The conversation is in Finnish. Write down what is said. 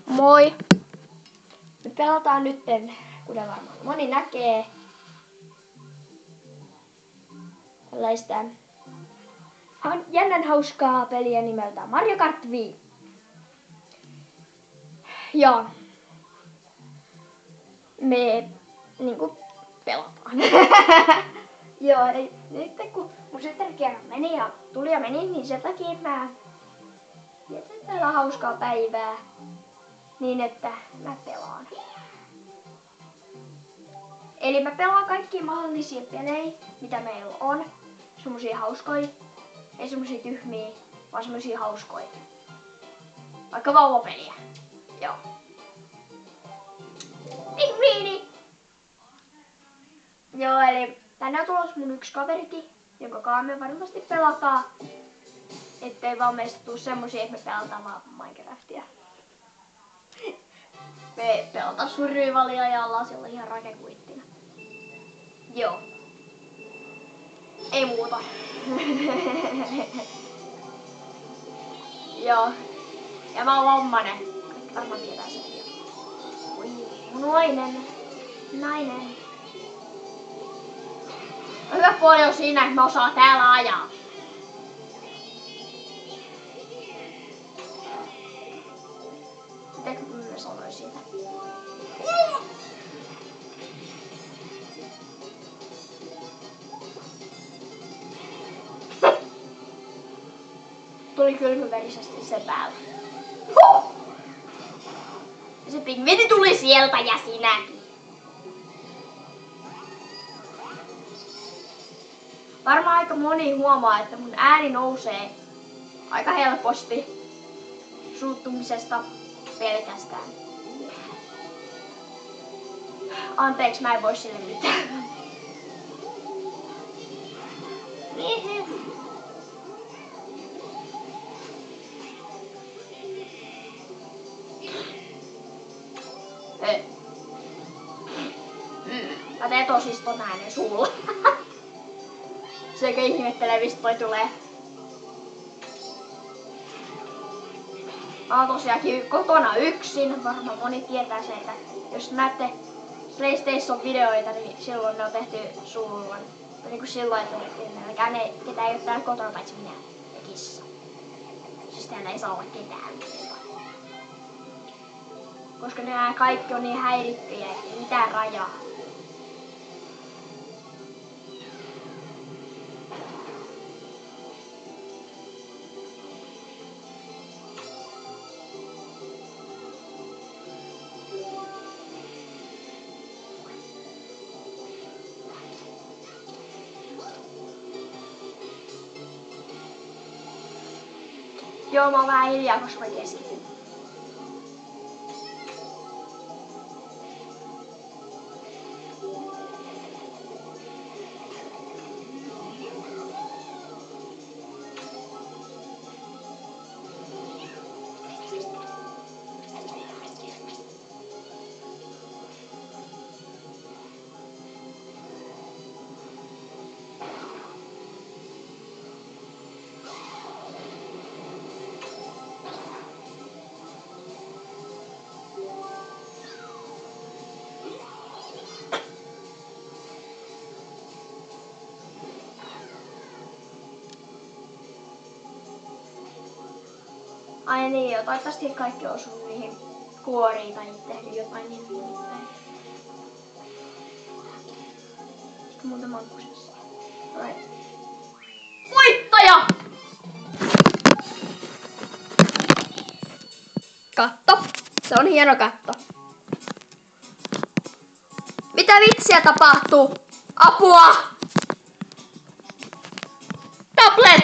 Moi! Me pelataan nytten, kuten varmaan moni näkee, tällaista jännän hauskaa peliä nimeltä Mario Kart Wii. Ja me niinku pelataan. Joo, nyt kun mun sytteri kerran meni ja tuli ja meni, niin sen takia mä vietän täällä hauskaa päivää niin, että mä pelaan. Eli mä pelaan kaikkia mahdollisia pelejä, mitä meillä on. Semmosia hauskoja, ei semmosia tyhmiä, vaan semmosia hauskoja. Vaikka vauvapeliä. Joo. Pingviini! Joo, eli tänne on tulossa mun yksi kaverikin, jonka kanssa me varmasti pelataan. Ettei vaan meistä tuu semmosia, että me pelataan vaan Minecraftia. Me pelataan survivalia ja ollaan siellä ihan rakekuittina. Joo. Ei muuta. Joo. Ja mä oon vammanen. Kaikki varmaan tietää sen jo. Oi, nainen. Hyvä puoli on siinä, että mä osaan täällä ajaa. Mitäkö mä sanoin siitä? Tuli kylmyverisesti se päällä. Ja se pingviini tuli sieltä ja sinäkin. Varmaan aika moni huomaa, että mun ääni nousee aika helposti suuttumisesta pelkästään. Anteeksi, mä en voi sille mitään. Mä teen tosiston äänen suulla. Sekä ihmettelee, mistä toi tulee. Mä oon tosiaankin kotona yksin. Varmaan moni tietää sen, että jos näette PlayStation-videoita, niin silloin ne on tehty suulla. Niin kuin silloin, että ketään ei ole täällä kotona, paitsi minä ja kissa. Siis täällä ei saa olla ketään. Koska nämä kaikki on niin häirittyjä, ettei mitään rajaa. Joo, mä oon vähän hiljaa, koska mä keskityn. Ai niin joo, toivottavasti kaikki osuu niihin kuoriin tai tehnyt jotain niin mitään. Sitten muutama kusessa. Noin. Voittaja! Katto. Se on hieno katto. Mitä vitsiä tapahtuu? Apua! Tablet!